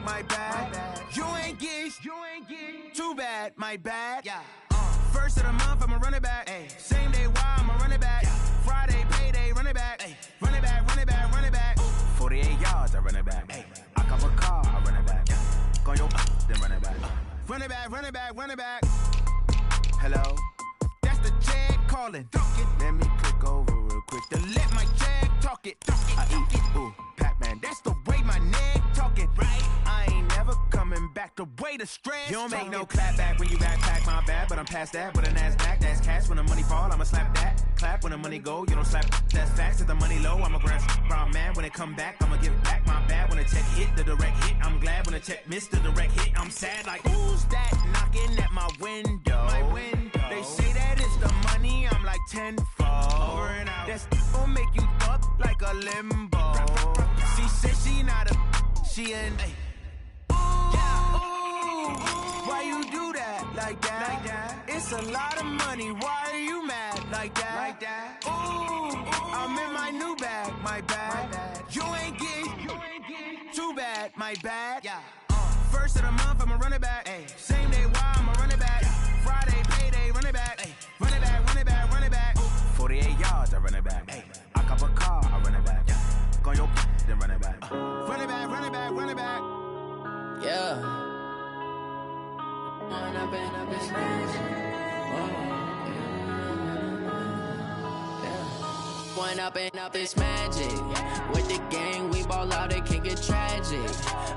my bad. You ain't get too bad, my bad. Yeah. First of the month, I'ma run it back. Ay. Same day, why I'ma run it back. Yeah. Friday, payday, run it back. Ay. Run it back, run it back, run it back. 48 yards, I run it back. Ay. I cop a car, I run it back. Yeah. Go yo, then run it back. Run it back, run it back, run it back. Hello? That's the jag calling. Let me click over real quick to let my jag talk it. I eat it, ooh, Pac-Man. That's the way my neck talking. Right? I ain't never coming back the way the stress. You don't make no clap back when you back pack, my bad, but I'm past that. With a NASDAQ, that's cash. When the money fall, I'ma slap that. Clap when the money go, you don't slap. That's facts. If the money low, I'm a grand brown man. When it come back, I'ma give it back. My bad when the check hit, the direct hit. I'm glad when the check missed the direct hit. I'm sad like, who's that knocking at my window? My window. They say that it's the money, I'm like tenfold. Over and out. That's gon' make you up like a limbo. She said she not a, she an. Why you do that like that? It's a lot of money. Why are you mad like that? Ooh, I'm in my new bag, my bad. You ain't get too bad, my bad. Yeah. First of the month, I'ma run it back. Ay. Same day, why I'ma run it back. Friday, payday, run it back. Ay. Run it back, run it back, run it back. 48 yards, I run it back. Ay. I cop a car, I run it back. Go yo, then run it back. Run it back, run it back, run it back. Yeah. When I've been up this When up this magic. With the gang, we ball out, it can get tragic.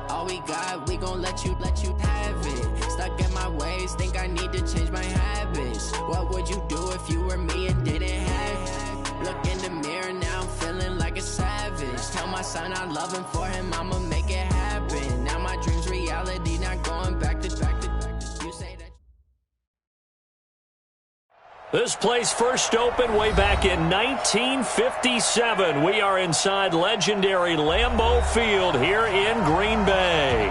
All we got, we gon' let you have it. Stuck in my ways, think I need to change my habits. What would you do if you were me and didn't have it? Look in the mirror, now I'm feeling like a savage. Tell my son I love him, for him I'ma make it happen. Now my dream's reality, not going back to you say that. This place first opened way back in 1957. We are inside legendary Lambeau Field here in Green Bay.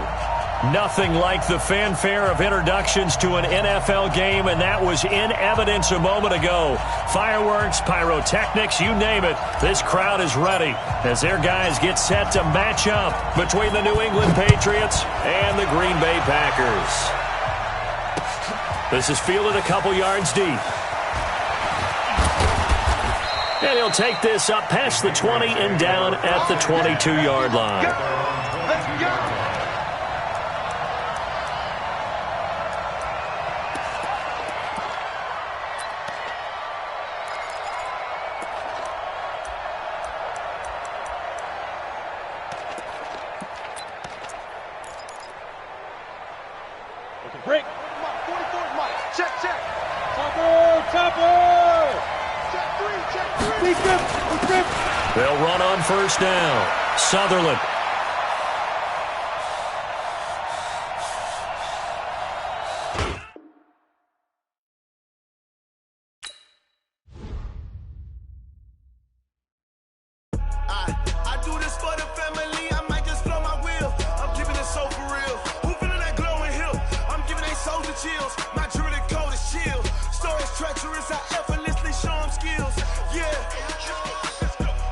Nothing like the fanfare of introductions to an NFL game, and that was in evidence a moment ago. Fireworks, pyrotechnics, you name it. This crowd is ready as their guys get set to match up between the New England Patriots and the Green Bay Packers. This is fielded a couple yards deep. And he'll take this up past the 20 and down at the 22-yard line. Let's go! Break. 44's Mike. Check. Topper. Check three. They'll run on first down. Sutherland. I do this for the family. I might just blow my wheel. I'm keeping it so for real. Who feeling that glowing hill? I'm giving they souls the chills. My jewelry code is chill. Stories treacherous. I effortlessly show them skills. Yeah.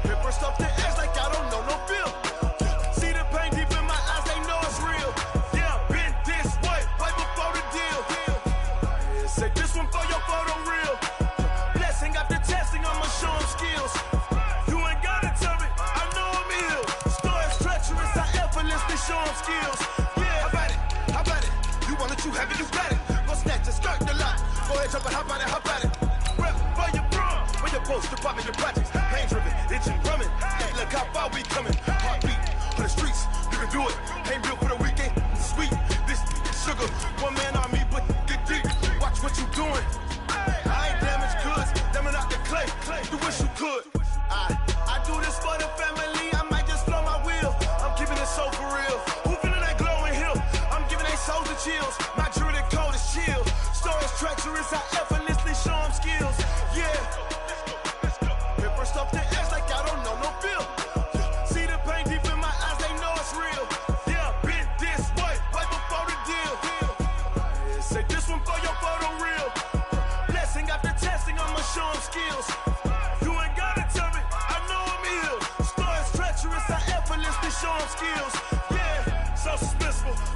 Ripper stuff the edge like I don't know no feel. See the pain deep in my eyes, they know it's real. Yeah, been this way, right before the deal. Say this one for your photo real. Blessing after testing, I'ma show them skills. You ain't gotta tell me, I know I'm ill. Stories treacherous, I effortlessly show them skills. Yeah, how about it? You want it, you have it, you got it. Go snatch it, skirt the lot. Go ahead, jump it, hop on it, hop on it.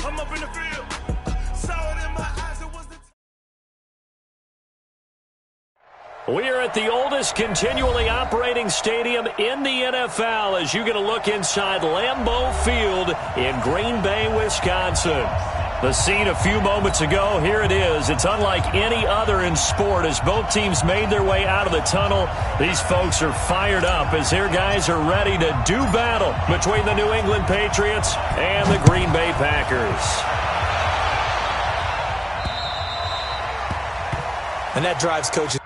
I'm up in the field. Saw it in my eyes. It was the We are at the oldest continually operating stadium in the NFL as you get a look inside Lambeau Field in Green Bay, Wisconsin. The scene a few moments ago, here it is. It's unlike any other in sport as both teams made their way out of the tunnel. These folks are fired up as their guys are ready to do battle between the New England Patriots and the Green Bay Packers. And that drives coaches.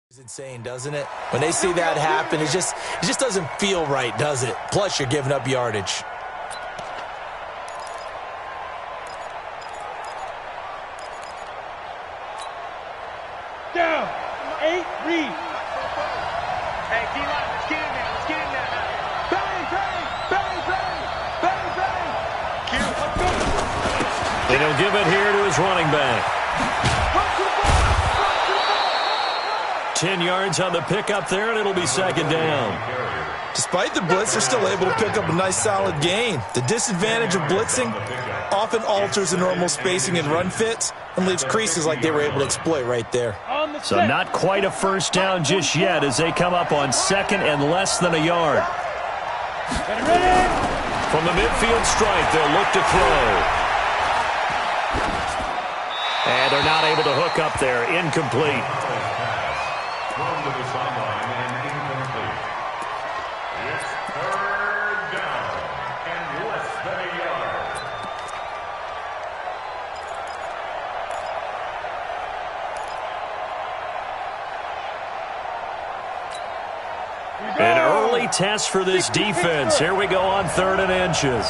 It's insane, doesn't it? When they see that happen, it just doesn't feel right, does it? Plus, you're giving up yardage. Down. 8, read. Hey, D-line, let's get in there. Let's get in there now. Bang, bang, bang, bang, bang, bang. Let's go. And he'll give it here to his running back. 10 yards on the pickup there, and it'll be second down. Despite the blitz, they're still able to pick up a nice, solid gain. The disadvantage of blitzing often alters the normal spacing and run fits and leaves creases like they were able to exploit right there. So not quite a first down just yet as they come up on second and less than a yard. From the midfield stripe, they'll look to throw. And they're not able to hook up there. Incomplete. Thrown to the sideline and incomplete. It's third down and less than a yard. An early test for this defense. Here we go on 3rd and inches.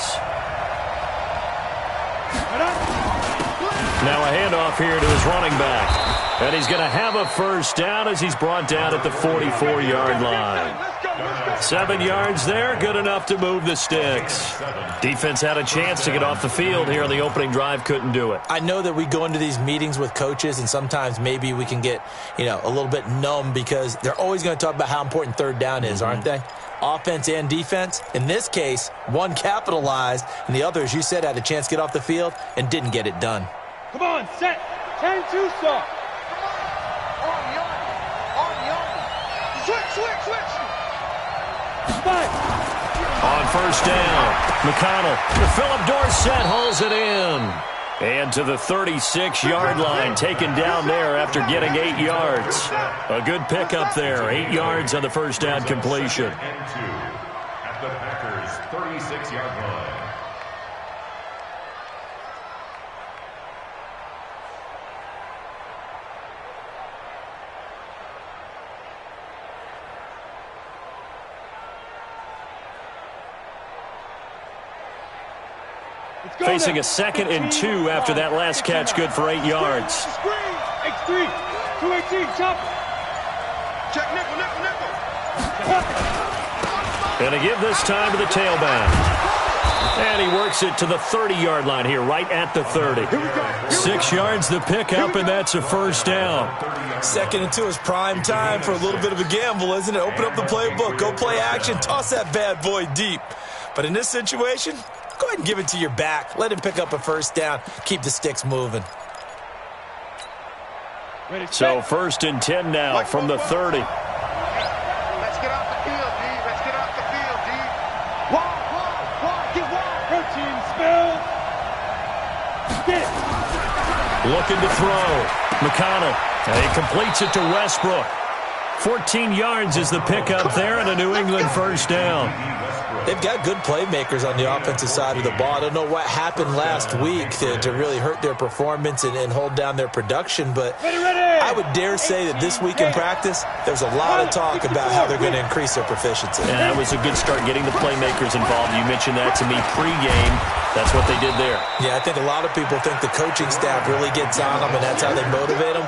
Now a handoff here to his running back. And he's going to have a first down as he's brought down at the 44-yard line. 7 yards there, good enough to move the sticks. Defense had a chance to get off the field here in the opening drive, couldn't do it. I know that we go into these meetings with coaches, and sometimes maybe we can get, a little bit numb because they're always going to talk about how important third down is, aren't they? Offense and defense. In this case, one capitalized, and the other, as you said, had a chance to get off the field and didn't get it done. Come on, set. 10-2 stop. Switch. On first down, McConnell to Philip Dorsett hauls it in. And to the 36-yard line, taken down there after getting 8 yards. A good pickup there, 8 yards on the first down completion. And 2 at the Packers' 36-yard line. Facing a 2nd and 2 after that last catch, good for 8 yards. X3, 218, chop. Check nickel. And to give this time to the tailback. And he works it to the 30-yard line here, right at the 30. 6 yards the pickup, and that's a first down. 2nd and 2 is prime time for a little bit of a gamble, isn't it? Open up the playbook, go play action, toss that bad boy deep. But in this situation, go ahead and give it to your back. Let him pick up a first down. Keep the sticks moving. So 1st and 10 now from the 30. Let's get off the field, D. Let's get off the field, D. Wide, get wide. Protein spill. Get it. Looking to throw. McConnell. And he completes it to Westbrook. 14 yards is the pickup there and a New England first down. They've got good playmakers on the offensive side of the ball. I don't know what happened last week to really hurt their performance and hold down their production, but I would dare say that this week in practice, there's a lot of talk about how they're going to increase their proficiency. And that was a good start getting the playmakers involved. You mentioned that to me pregame. That's what they did there. Yeah, I think a lot of people think the coaching staff really gets on them, and that's how they motivate them.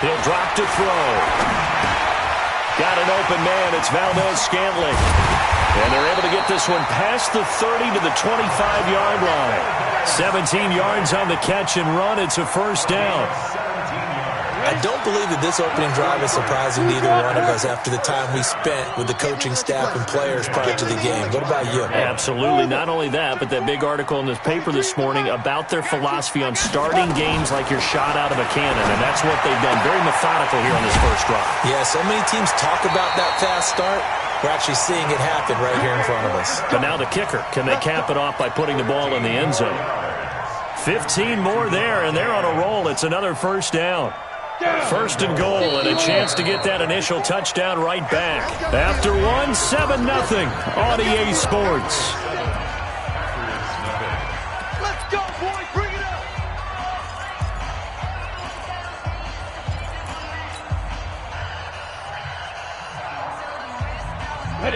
He'll drop to throw. Got an open man. It's Valdez-Scantling. And they're able to get this one past the 30 to the 25-yard line. 17 yards on the catch and run. It's a first down. I don't believe that this opening drive is surprising to either one of us after the time we spent with the coaching staff and players prior to the game. What about you? Absolutely. Not only that, but that big article in this paper this morning about their philosophy on starting games like you're shot out of a cannon, and that's what they've done. Very methodical here on this first drive. Yeah, so many teams talk about that fast start. We're actually seeing it happen right here in front of us. But now the kicker. Can they cap it off by putting the ball in the end zone? 15 more there, and they're on a roll. It's another first down. First and goal, and a chance to get that initial touchdown right back. After 7-0 on EA Sports. Let's go, boys. Bring it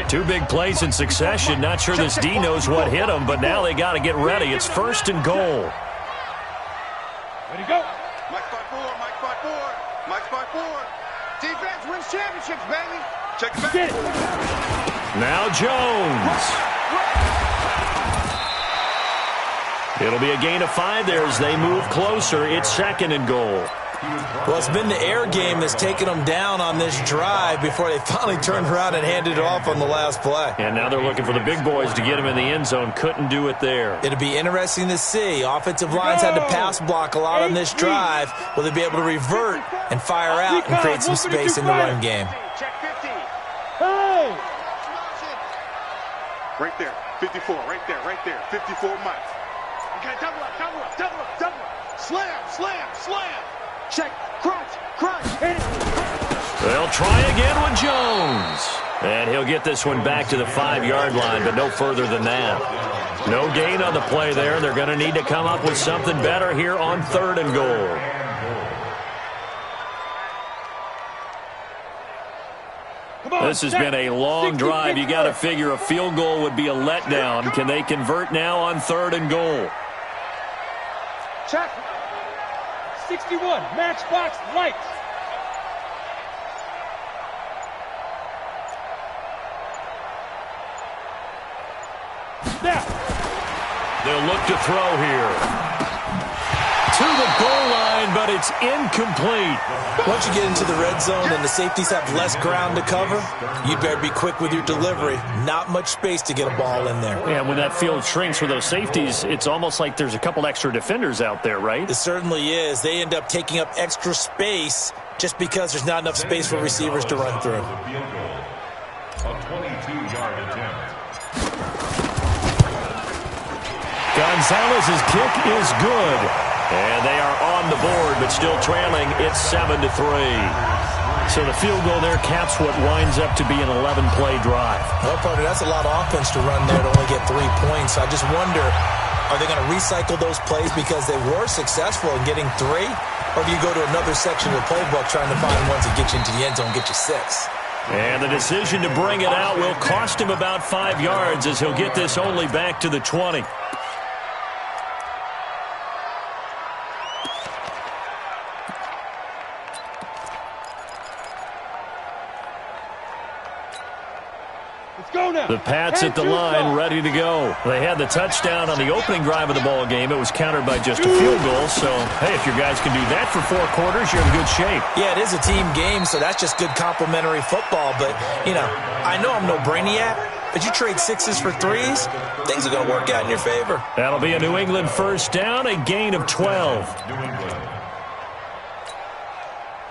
up. Two big plays in succession. Not sure this D knows what hit him, but now they got to get ready. It's first and goal. Ready to go. Mike's by four. Mike's by four. Mike's by four. Defense wins championships, baby. Check it back. Get it. Now Jones. It'll be a gain of 5 there as they move closer. It's second and goal. Well, it's been the air game that's taken them down on this drive before they finally turned around and handed it off on the last play. And now they're looking for the big boys to get him in the end zone. Couldn't do it there. It'll be interesting to see. Offensive lines had to pass block a lot on this drive. Will they be able to revert and fire out and create some space in the run game? Check 50. Hey! Right there. 54. Right there. Right there. 54 Mike. Okay, double up, double up, double up, double up. Slam, slam, slam. Check, crunch, crunch. They'll try again with Jones. And he'll get this one back to the 5-yard line, but no further than that. No gain on the play there. They're going to need to come up with something better here on third and goal. This has been a long drive. You got to figure a field goal would be a letdown. Can they convert now on third and goal? Check. 61, matchbox lights. Snap. They'll look to throw here. To the goal line, but it's incomplete. Once you get into the red zone and the safeties have less ground to cover, you better be quick with your delivery. Not much space to get a ball in there. Yeah, when that field shrinks with those safeties, it's almost like there's a couple extra defenders out there, right? It certainly is. They end up taking up extra space just because there's not enough space for receivers to run through. A 22-yard attempt. Gonzalez's kick is good. And they are on the board, but still trailing. It's 7-3. So the field goal there caps what winds up to be an 11-play drive. Well, partner, that's a lot of offense to run there to only get 3 points. I just wonder, are they going to recycle those plays because they were successful in getting 3? Or do you go to another section of the playbook trying to find ones that get you into the end zone and get you 6? And the decision to bring it out will cost him about 5 yards as he'll get this only back to the 20. The Pats at the line, ready to go. They had the touchdown on the opening drive of the ball game. It was countered by just a field goal. So, hey, if your guys can do that for 4 quarters, you're in good shape. Yeah, it is a team game, so that's just good complimentary football. But, you know, I know I'm no brainiac, but you trade 6s for 3s, things are going to work out in your favor. That'll be a New England first down, a gain of 12.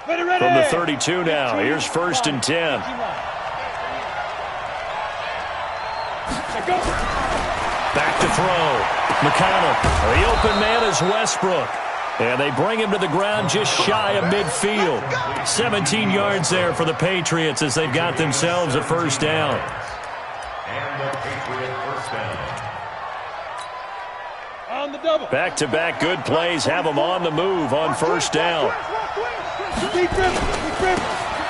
From the 32 now, here's first and 10. Back to throw. McConnell. The open man is Westbrook. And they bring him to the ground just shy of midfield. 17 yards there for the Patriots as they've got themselves a first down. And the Patriot first down. On the double. Back-to-back good plays have them on the move on first down.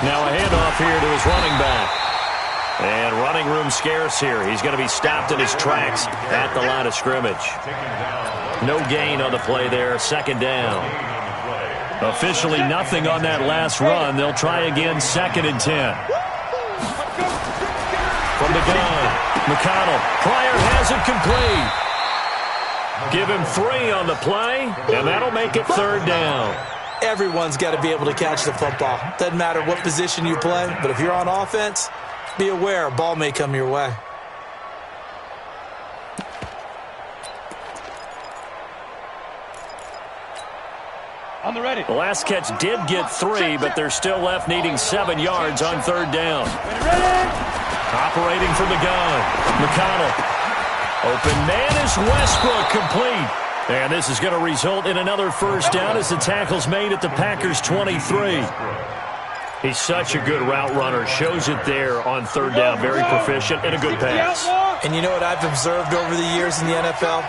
Now a handoff here to his running back. And running room scarce here. He's going to be stopped in his tracks at the line of scrimmage. No gain on the play there. Second down. Officially nothing on that last run. They'll try again, 2nd and 10. From the gun, McConnell. Pryor has it complete. Give him 3 on the play, and that'll make it 3rd down. Everyone's got to be able to catch the football. Doesn't matter what position you play, but if you're on offense, be aware a ball may come your way. On the ready. The last catch did get 3, but they're still left needing 7 yards on 3rd down. Operating from the gun, McConnell. Open man is Westbrook, complete. And this is going to result in another 1st down as the tackle's made at the Packers' 23. He's such a good route runner. Shows it there on 3rd down. Very proficient and a good pass. And you know what I've observed over the years in the NFL?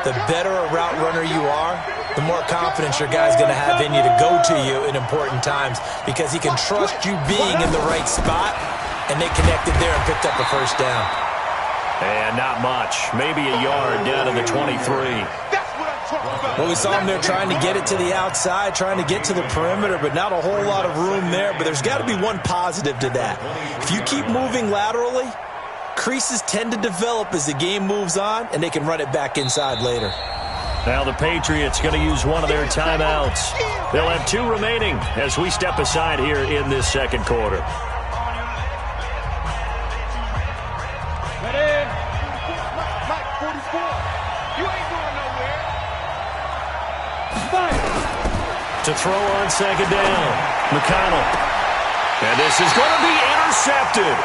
The better a route runner you are, the more confidence your guy's going to have in you to go to you in important times because he can trust you being in the right spot, and they connected there and picked up a 1st down. And not much. Maybe a yard down to the 23. Well, we saw him there trying to get it to the outside, trying to get to the perimeter, but not a whole lot of room there. But there's got to be one positive to that. If you keep moving laterally, creases tend to develop as the game moves on, and they can run it back inside later. Now the Patriots going to use one of their timeouts. They'll have 2 remaining as we step aside here in this 2nd quarter. To throw on 2nd down, McConnell. And this is going to be intercepted.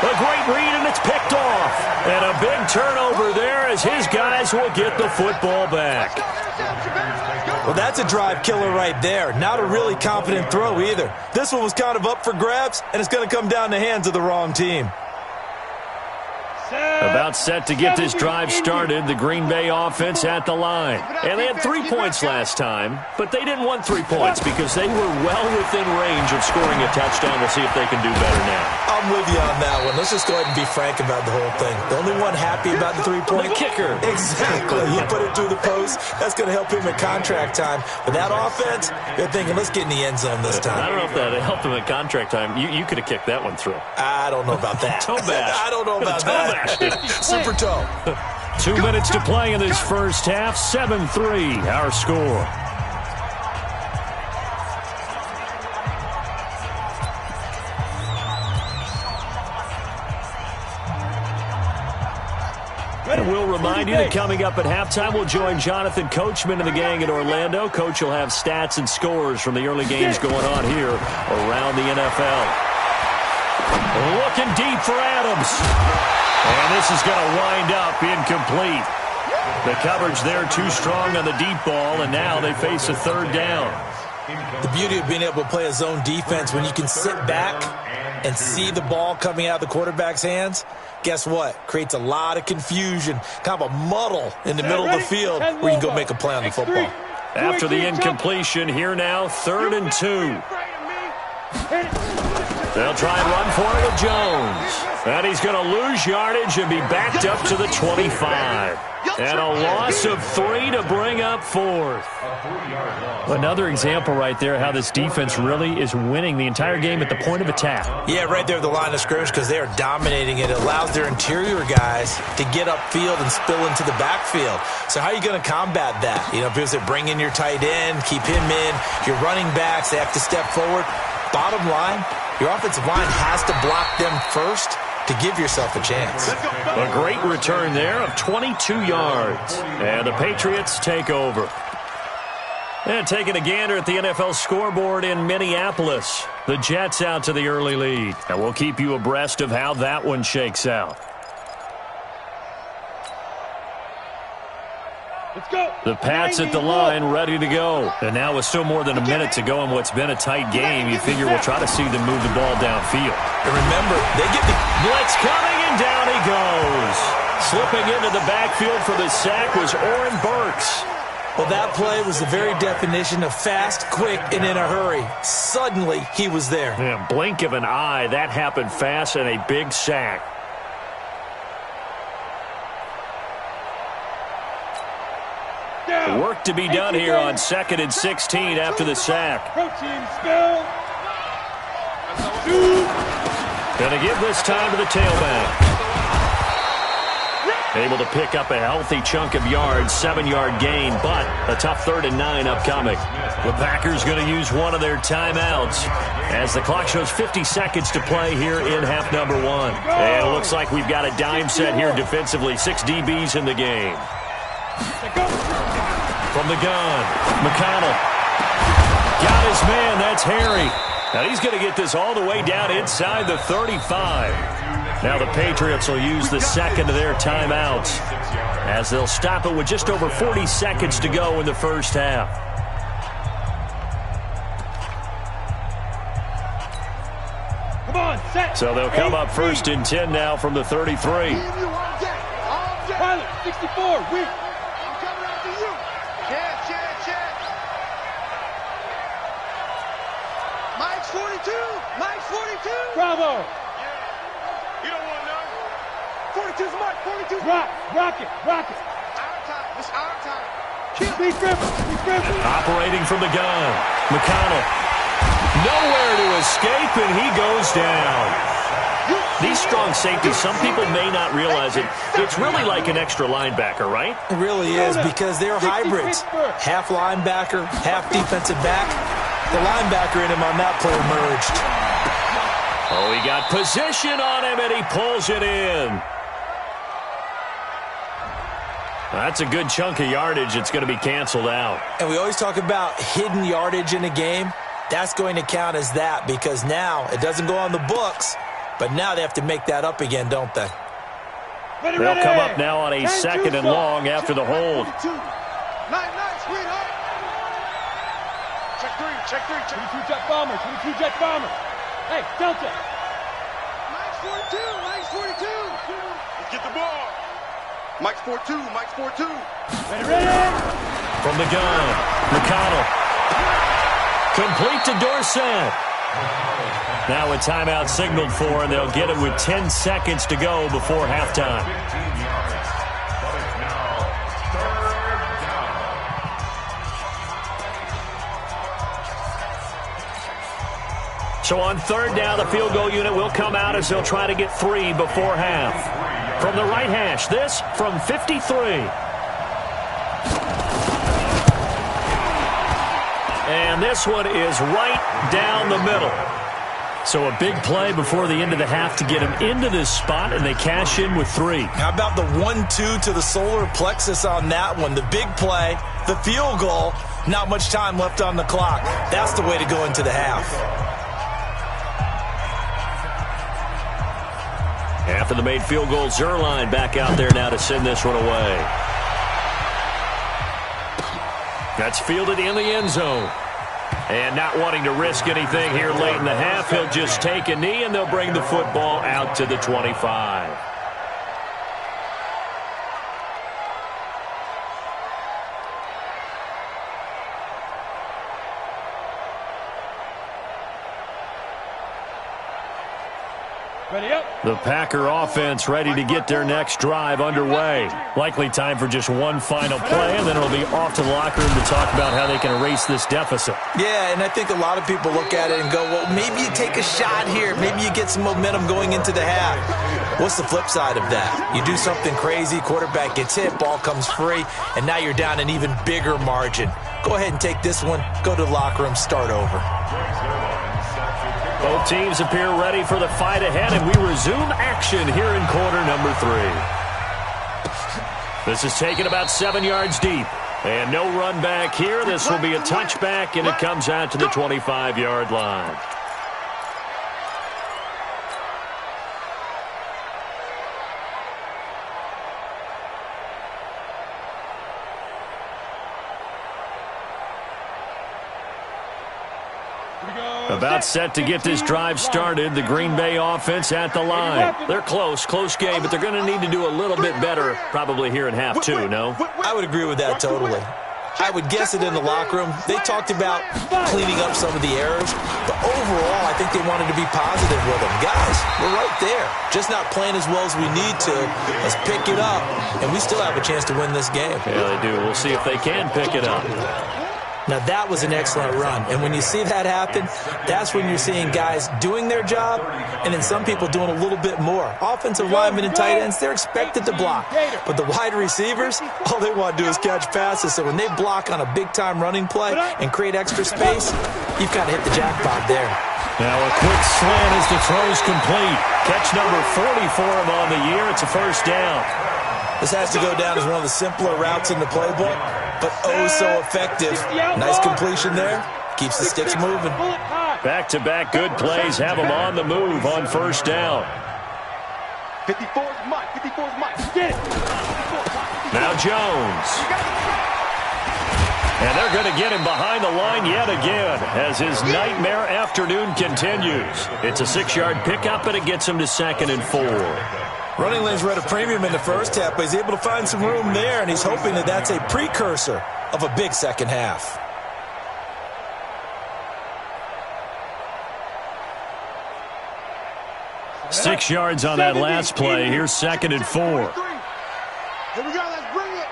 A great read, and it's picked off. And a big turnover there as his guys will get the football back. Well, that's a drive killer right there. Not a really confident throw either. This one was kind of up for grabs, and it's going to come down in the hands of the wrong team. About set to get this drive started, the Green Bay offense at the line. And they had 3 points last time, but they didn't want 3 points because they were well within range of scoring a touchdown. We'll see if they can do better now. I'm with you on that one. Let's just go ahead and be frank about the whole thing. The only one happy about the 3-point. The kicker. Exactly. He put it through the post. That's going to help him at contract time. But that offense, they're thinking, let's get in the end zone this time. I don't know if that helped him at contract time. You could have kicked that one through. I don't know about that. Toe bash. I don't know about that. Super toe. 2 minutes to play in this 1st half. 7-3, our score. And we'll remind you that coming up at halftime, we'll join Jonathan Coachman and the gang in Orlando. Coach will have stats and scores from the early games going on here around the NFL. Looking deep for Adams. And this is going to wind up incomplete. The coverage there too strong on the deep ball, and now they face a 3rd down. The beauty of being able to play a zone defense when you can sit back and see the ball coming out of the quarterback's hands, guess what? Creates a lot of confusion, kind of a muddle in the middle of the field where you can go make a play on the football. After the incompletion, here now, 3rd and 2. They'll try and run for it with Jones. And he's going to lose yardage and be backed up to the 25. And a loss of 3 to bring up 4th. Another example right there how this defense really is winning the entire game at the point of attack. Yeah, right there at the line of scrimmage because they are dominating it. It allows their interior guys to get upfield and spill into the backfield. So how are you going to combat that? You know, because they bring in your tight end, keep him in. Your running backs, they have to step forward. Bottom line, your offensive line has to block them first to give yourself a chance. A great return there of 22 yards. And the Patriots take over. And taking a gander at the NFL scoreboard in Minneapolis. The Jets out to the early lead. And we'll keep you abreast of how that one shakes out. Let's go. The Pats at the line, ready to go. And now with still more than a minute to go in what's been a tight game, you figure we'll try to see them move the ball downfield. And remember, they get the blitz coming, and down he goes. Slipping into the backfield for the sack was Oren Burks. Well, that play was the very definition of fast, quick, and in a hurry. Suddenly, he was there. Yeah, blink of an eye, that happened fast, and a big sack. Worked to be done here on 2nd and 16 after the sack. Going to give this time to the tailback. Able to pick up a healthy chunk of yards, 7-yard gain, but a tough 3rd and 9 upcoming. The Packers going to use one of their timeouts as the clock shows 50 seconds to play here in half number 1. And it looks like we've got a dime set here defensively. 6 DBs in the game. From the gun, McConnell. Got his man, that's Harry. Now he's going to get this all the way down inside the 35. Now the Patriots will use the second of their timeouts as they'll stop it with just over 40 seconds to go in the first half. Come on, set. So they'll come up 1st and 10 now from the 33. Pilot, 64, weak. I'm coming after you. Check. Mike's 42. Mike's 42. Bravo. You don't want to know. 42's Mike. 42's Rock it. Our time. It's our time. Be careful. Operating from the gun, McConnell. Nowhere to escape, and he goes down. These strong safeties, some people may not realize it. It's really like an extra linebacker, right? It really is, because they're hybrids. Half linebacker, half defensive back. The linebacker in him on that play emerged. Oh, he got position on him, and he pulls it in. That's a good chunk of yardage. It's going to be canceled out. And we always talk about hidden yardage in a game. That's going to count as that, because now it doesn't go on the books, but now they have to make that up again, don't they? They'll come up now on a 2nd and long after the hold. Nice, sweetheart. Check three. 22 jet bomber. Hey, Delta. Mike's 42. Let's get the ball. Mike's 4-2. Ready. From the gun, McConnell. Complete to Dorsett. Now a timeout signaled for, and they'll get it with 10 seconds to go before halftime. 15 yards, but it's now 3rd down. So on 3rd down, the field goal unit will come out as they'll try to get 3 before half. From the right hash, this from 53. And this one is right down the middle. So a big play before the end of the half to get him into this spot, and they cash in with 3. How about the 1-2 to the solar plexus on that one? The big play, the field goal, not much time left on the clock. That's the way to go into the half. After the made field goal, Zerline back out there now to send this one away. That's fielded in the end zone. And not wanting to risk anything here late in the half, he'll just take a knee, and they'll bring the football out to the 25. Ready up. The Packer offense ready to get their next drive underway. Likely time for just one final play, and then it'll be off to the locker room to talk about how they can erase this deficit. Yeah, and I think a lot of people look at it and go, well, maybe you take a shot here. Maybe you get some momentum going into the half. What's the flip side of that? You do something crazy, quarterback gets hit, ball comes free, and now you're down an even bigger margin. Go ahead and take this one, go to the locker room, start over. Both teams appear ready for the fight ahead, and we resume action here in quarter number 3. This is taken about 7 yards deep. And no run back here. This will be a touchback, and it comes out to the 25-yard line. About set to get this drive started. The Green Bay offense at the line. They're close game, but they're going to need to do a little bit better probably here in half 2, no? I would agree with that totally. I would guess it in the locker room. They talked about cleaning up some of the errors, but overall, I think they wanted to be positive with them. Guys, we're right there. Just not playing as well as we need to. Let's pick it up, and we still have a chance to win this game. Yeah, they do. We'll see if they can pick it up. Now, that was an excellent run, and when you see that happen, that's when you're seeing guys doing their job, and then some people doing a little bit more. Offensive linemen and tight ends, they're expected to block, but the wide receivers, all they want to do is catch passes, so when they block on a big-time running play and create extra space, you've got to hit the jackpot there. Now a quick slant as the throw's complete. Catch number 40 for him on the year. It's a first down. This has to go down as one of the simpler routes in the playbook, but oh so effective. Nice completion there. Keeps the sticks moving. Back-to-back good plays have them on the move on first down. 54's Mike. 54's Mike. Get it. Now Jones. And they're going to get him behind the line yet again as his nightmare afternoon continues. It's a 6-yard pickup, and it gets him to 2nd and 4. Running lanes were at a premium in the first half, but he's able to find some room there, and he's hoping that that's a precursor of a big second half. Six yards on that last play. Here's 2nd and 4. Here we go. Let's bring it.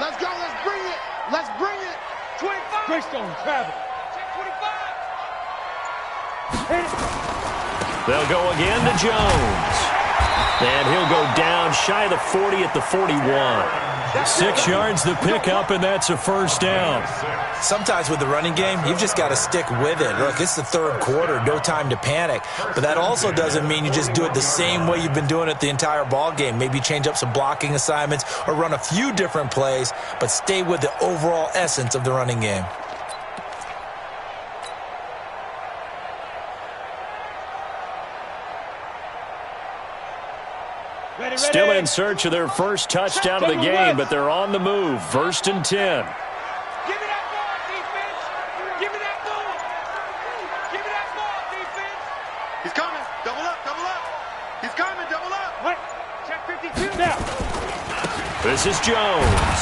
Let's go. Let's bring it. Let's bring it. 25. Greystone, travel. Check 25. They'll go again to Jones. And he'll go down shy of the 40 at the 41. 6 yards the pickup, and that's a first down. Sometimes with the running game, you've just got to stick with it. Look, it's the third quarter, no time to panic. But that also doesn't mean you just do it the same way you've been doing it the entire ball game. Maybe change up some blocking assignments or run a few different plays, but stay with the overall essence of the running game. Still in search of their first touchdown of the game, but they're on the move. 1st and 10. Give me that ball, defense. Give me that ball. Give me that ball, defense. He's coming. Double up, double up. He's coming, double up. What? Check 52. Now. This is Jones.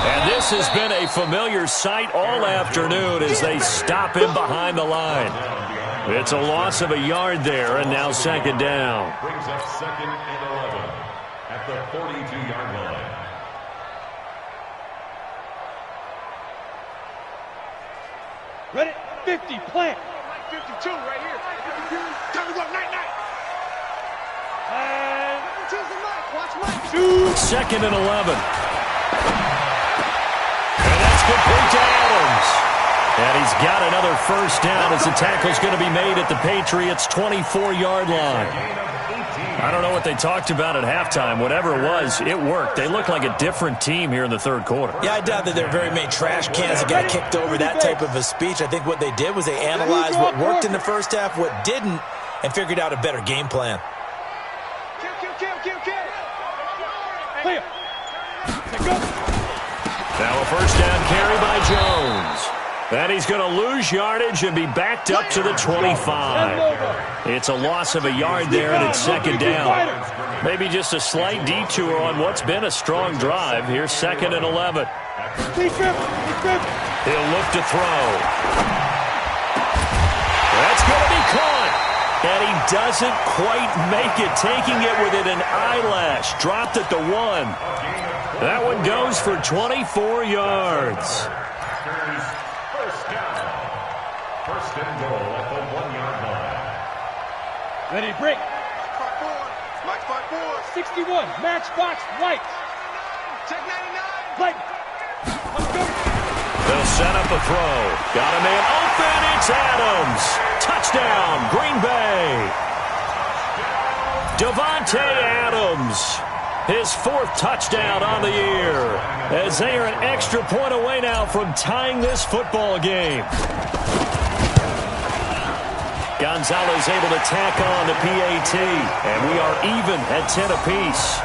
And this has been a familiar sight all afternoon as they stop him behind the line. It's a loss of a yard there, and now 2nd down. Brings up 2nd and 11 at the 42-yard line. Ready? 50, plant. 52 right here. 52. Time to go, night. And Choose the mic. Watch Mike. 2nd and 11. And that's complete to Adams. And he's got another first down as the tackle's going to be made at the Patriots' 24-yard line. I don't know what they talked about at halftime. Whatever it was, it worked. They look like a different team here in the third quarter. Yeah, I doubt that there are very many trash cans that got kicked over that type of a speech. I think what they did was they analyzed what worked in the first half, what didn't, and figured out a better game plan. Kill. clear. Go. Now a first down carry by Jones. And he's going to lose yardage and be backed up to the 25. It's a loss of a yard there, and it's 2nd down. Maybe just a slight detour on what's been a strong drive. Here's 2nd and 11. He'll look to throw. That's going to be caught. And he doesn't quite make it, taking it within an eyelash. Dropped at the 1. That one goes for 24 yards. First and goal at the 1-yard line. Ready, break. Mike 5-4. 61, matchbox, right. Check 99. Right. Let's go. They'll set up a throw. Got a man open. It's Adams. Touchdown, Green Bay. Davante Adams. His 4th touchdown on the year. As they are an extra point away now from tying this football game. Gonzalez able to tack on the PAT. And we are even at 10 apiece.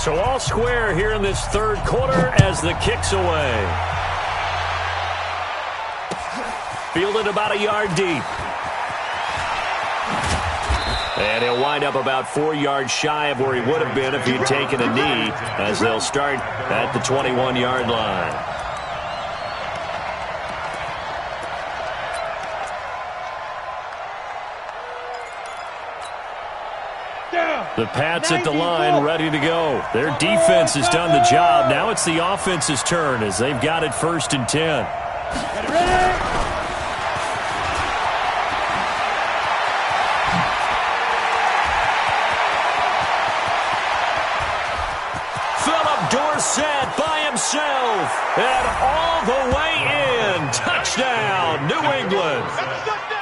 So all square here in this third quarter as the kick's away. Fielded about a yard deep. And he'll wind up about 4 yards shy of where he would have been if he'd taken a knee, as they'll start at the 21-yard line. The Pats at the line, ready to go. Their defense has done the job. Now it's the offense's turn as they've got it 1st and 10. Set by himself and all the way in. Touchdown, New England.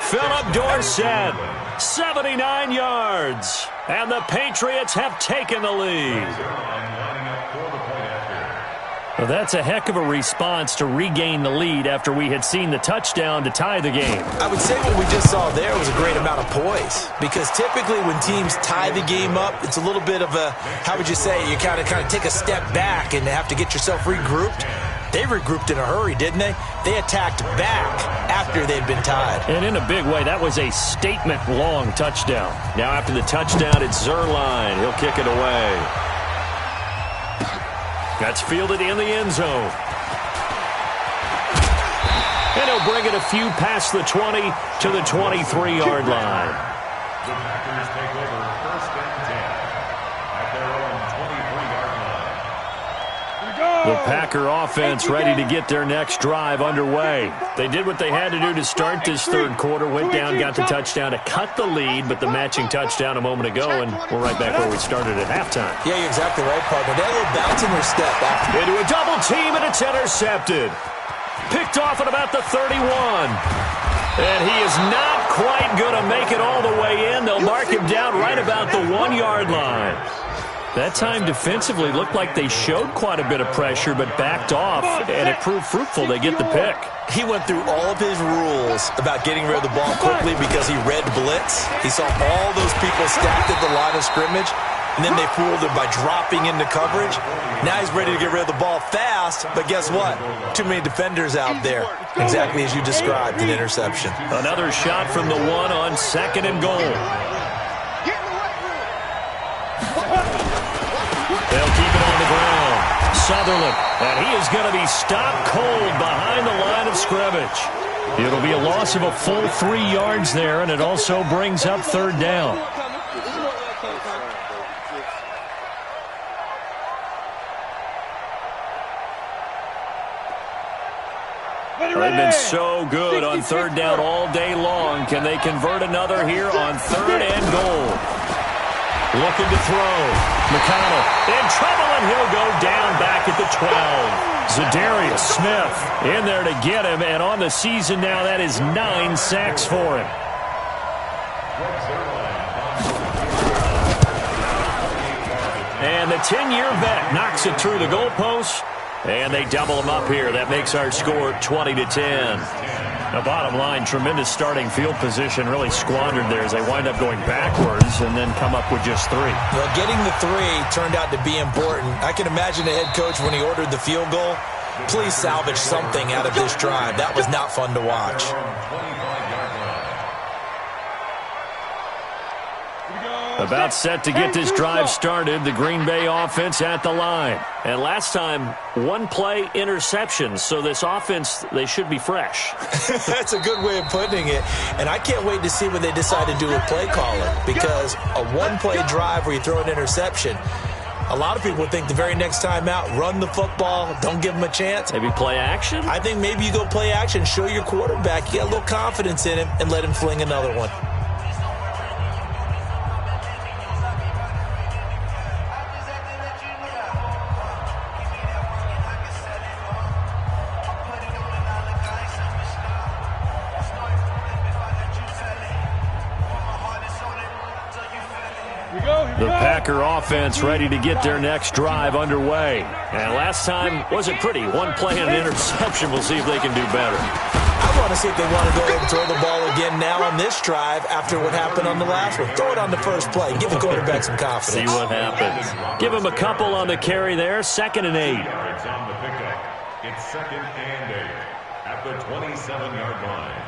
Philip Dorsett, 79 yards. And the Patriots have taken the lead. Well, that's a heck of a response to regain the lead after we had seen the touchdown to tie the game. I would say what we just saw there was a great amount of poise, because typically when teams tie the game up, it's a little bit of a, how would you say, you kind of take a step back and have to get yourself regrouped. They regrouped in a hurry, didn't they? They attacked back after they'd been tied. And in a big way, that was a statement-long touchdown. Now after the touchdown, it's Zerline. He'll kick it away. That's fielded in the end zone. And he'll bring it a few past the 20 to the 23-yard line. The Packers take over 1st and 10 at their own 23-yard line. The Packer offense ready to get their next drive underway. They did what they had to do to start this third quarter, went down, got the touchdown to cut the lead, but the matching touchdown a moment ago, and we're right back where we started at halftime. Yeah, you're exactly right, partner. They had a little bounce in their step after. Into a double team, and it's intercepted. Picked off at about the 31. And he is not quite going to make it all the way in. They'll mark him down right about the 1-yard line. That time defensively looked like they showed quite a bit of pressure but backed off, and it proved fruitful. They get the pick. He went through all of his rules about getting rid of the ball quickly because he read blitz. He saw all those people stacked at the line of scrimmage, and then they fooled him by dropping into coverage. Now he's ready to get rid of the ball fast, but guess what? Too many defenders out there. Exactly as you described, an interception. Another shot from the 1 on 2nd and goal. They'll keep it on the ground. Sutherland, and he is going to be stopped cold behind the line of scrimmage. It'll be a loss of a full 3 yards there, and it also brings up 3rd down. They've been so good on 3rd down all day long. Can they convert another here on 3rd and goal? Looking to throw. McConnell in trouble, and he'll go down back at the 12. Zadarius Smith in there to get him, and on the season now, that is 9 sacks for him. And the 10-year vet knocks it through the goalpost, and they double him up here. That makes our score 20-10. The bottom line, tremendous starting field position, really squandered there as they wind up going backwards and then come up with just 3. Well, getting the 3 turned out to be important. I can imagine the head coach when he ordered the field goal. Please salvage something out of this drive. That was not fun to watch. About set to get this drive started, the Green Bay offense at the line. And last time, 1-play interception, so this offense, they should be fresh. That's a good way of putting it. And I can't wait to see what they decide to do with play calling, because a 1-play drive where you throw an interception, a lot of people think the very next time out, run the football, don't give them a chance. Maybe play action? I think maybe you go play action, show your quarterback, you got a little confidence in him, and let him fling another one. The Packer offense ready to get their next drive underway. And last time wasn't pretty. 1 play and an interception. We'll see if they can do better. I want to see if they want to go ahead and throw the ball again now on this drive after what happened on the last one. Throw it on the first play. Give the quarterback some confidence. See what happens. Give him a couple on the carry there. 2nd and 8. Yards on the pickup. It's 2nd and 8 at the 27-yard line.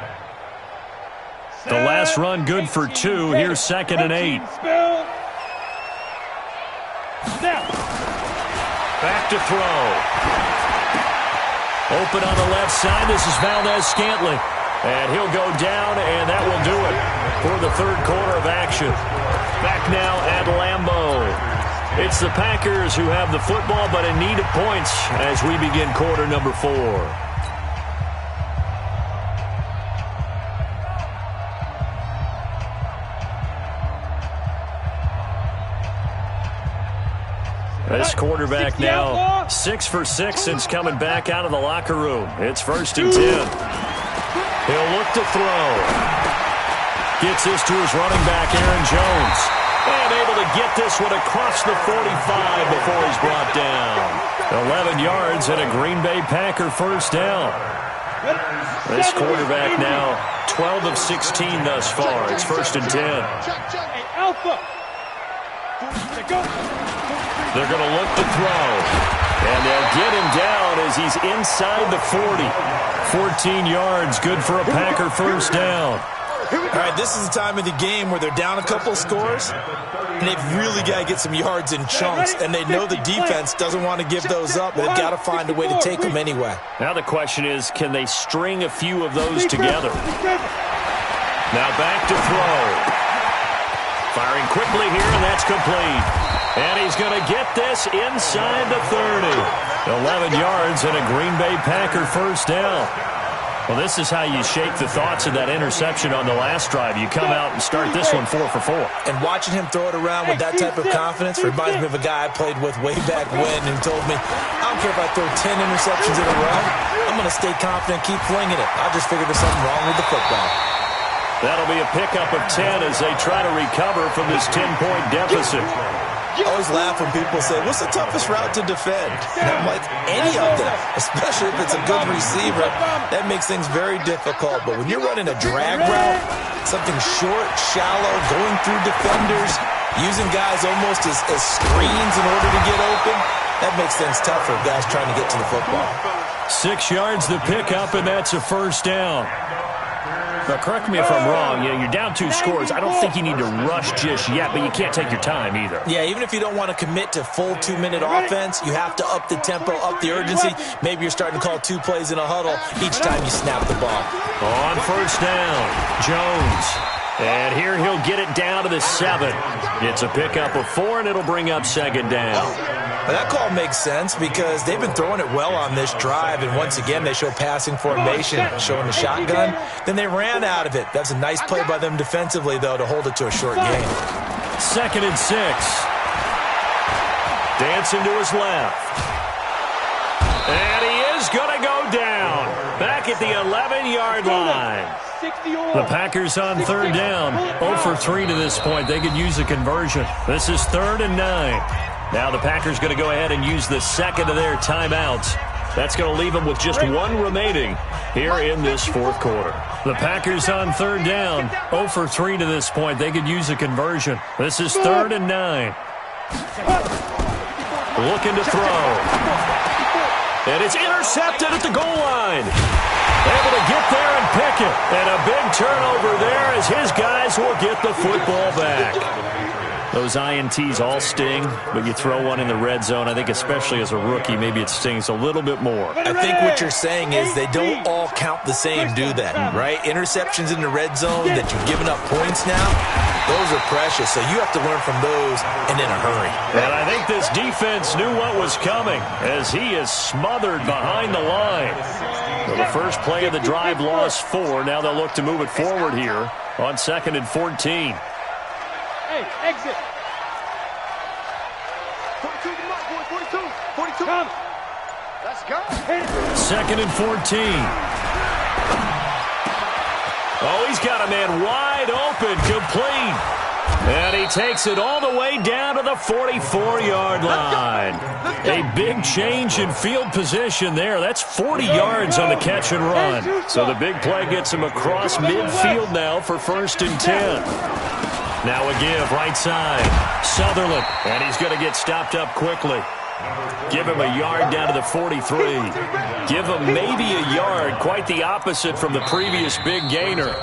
The last run good for 2. Here's 2nd and 8. Back to throw. Open on the left side. This is Valdez-Scantling. And he'll go down, and that will do it for the third quarter of action. Back now at Lambeau. It's the Packers who have the football, but in need of points as we begin quarter number 4. This quarterback now 6 for 6 since coming back out of the locker room. It's 1st and 10. He'll look to throw. Gets this to his running back, Aaron Jones. And able to get this one across the 45 before he's brought down. 11 yards and a Green Bay Packer first down. This quarterback now 12 of 16 thus far. It's 1st and 10. Hey, Alpha. They're going to look to throw. And they'll get him down as he's inside the 40. 14 yards, good for a Packer first down. All right, this is the time of the game where they're down a couple of scores, and they've really got to get some yards in chunks, and they know the defense doesn't want to give those up, but they've got to find a way to take them anyway. Now the question is, can they string a few of those together? Now back to throw. Firing quickly here, and that's complete. And he's going to get this inside the 30. 11 yards and a Green Bay Packer first down. Well, this is how you shake the thoughts of that interception on the last drive. You come out and start this one 4 for 4. And watching him throw it around with that type of confidence reminds me of a guy I played with way back when who told me, I don't care if I throw 10 interceptions in a row. I'm going to stay confident, keep flinging it. I just figured there's something wrong with the football. That'll be a pickup of 10 as they try to recover from this 10-point deficit. I always laugh when people say, what's the toughest route to defend? And I'm like, any of them, especially if it's a good receiver. That makes things very difficult. But when you're running a drag route, something short, shallow, going through defenders, using guys almost as screens in order to get open, that makes things tough for guys trying to get to the football. 6 yards the pickup, and that's a first down. Now, correct me if I'm wrong. You're down 2 scores. I don't think you need to rush just yet, but you can't take your time either. Yeah, even if you don't want to commit to full 2-minute offense, you have to up the tempo, up the urgency. Maybe you're starting to call 2 plays in a huddle each time you snap the ball. On first down, Jones. And here he'll get it down to the 7. It's a pickup of 4, and it'll bring up 2nd down. Well, that call makes sense because they've been throwing it well on this drive, and once again they show passing formation, showing the shotgun. Then they ran out of it. That's a nice play by them defensively, though, to hold it to a short gain. 2nd and 6. Dancing to his left. And he is going to go down. Back at the 11-yard line. The Packers on 3rd down. 0 for 3 to this point. They could use a conversion. This is 3rd and 9. Now the Packers going to go ahead and use the second of their timeouts. That's going to leave them with just 1 remaining here in this 4th quarter. The Packers on 3rd down. 0 for 3 to this point. They could use a conversion. This is 3rd and 9. Looking to throw. And it's intercepted at the goal line. Able to get there and pick it. And a big turnover there as his guys will get the football back. Those INTs all sting, but you throw one in the red zone. I think especially as a rookie, maybe it stings a little bit more. I think what you're saying is they don't all count the same, do they? Right? Interceptions in the red zone that you've given up points now, those are precious. So you have to learn from those and in a hurry. And I think this defense knew what was coming as he is smothered behind the line. So the first play of the drive lost 4. Now they'll look to move it forward here on 2nd and 14. Hey, exit. 42, come on, boy, 42. 42. Come. Let's go. 2nd and 14. Oh, he's got a man wide open, complete. And he takes it all the way down to the 44-yard line. A big change in field position there. That's 40 yards on the catch and run. So the big play gets him across midfield now for 1st and 10. Now a give right side. Sutherland. And he's going to get stopped up quickly. Give him a yard down to the 43. Give him maybe a yard. Quite the opposite from the previous big gainer.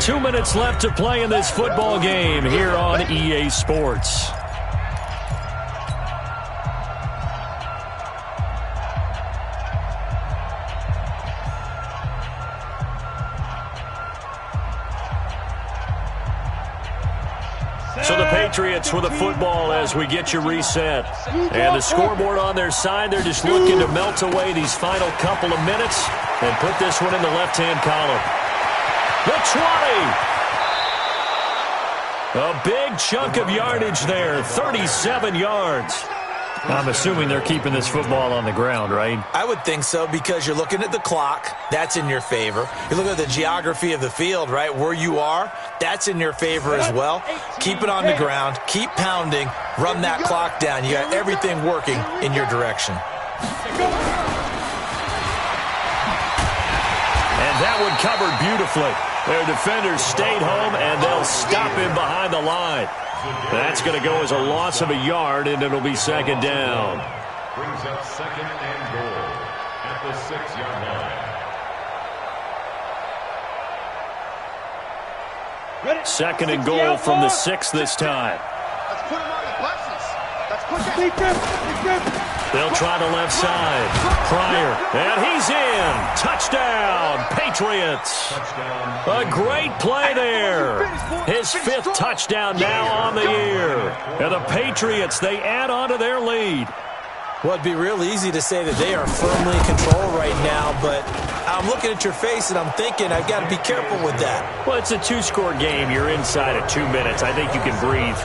2 minutes left to play in this football game here on EA Sports. So the Patriots with the football as we get you reset. And the scoreboard on their side, they're just looking to melt away these final couple of minutes and put this one in the left-hand column. The 20. A big chunk of yardage there, 37 yards. I'm assuming they're keeping this football on the ground, right? I would think so because you're looking at the clock. That's in your favor. You're looking at the geography of the field, right? Where you are, that's in your favor as well. Keep it on the ground. Keep pounding. Run that clock down. You got everything working in your direction. And that one covered beautifully. Their defenders stayed home, and they'll stop him behind the line. That's going to go as a loss of a yard, and it'll be 2nd down. Brings up 2nd and goal at the 6-yard line. 2nd and goal from the 6 this time. Let's put him on the buses. Let's put that. They'll try the left side. Pryor, and he's in. Touchdown, Patriots. A great play there. His 5th touchdown now on the year. And the Patriots, they add on to their lead. Well, it'd be real easy to say that they are firmly in control right now, but I'm looking at your face and I'm thinking I've got to be careful with that. Well, it's a 2-score game. You're inside of 2 minutes. I think you can breathe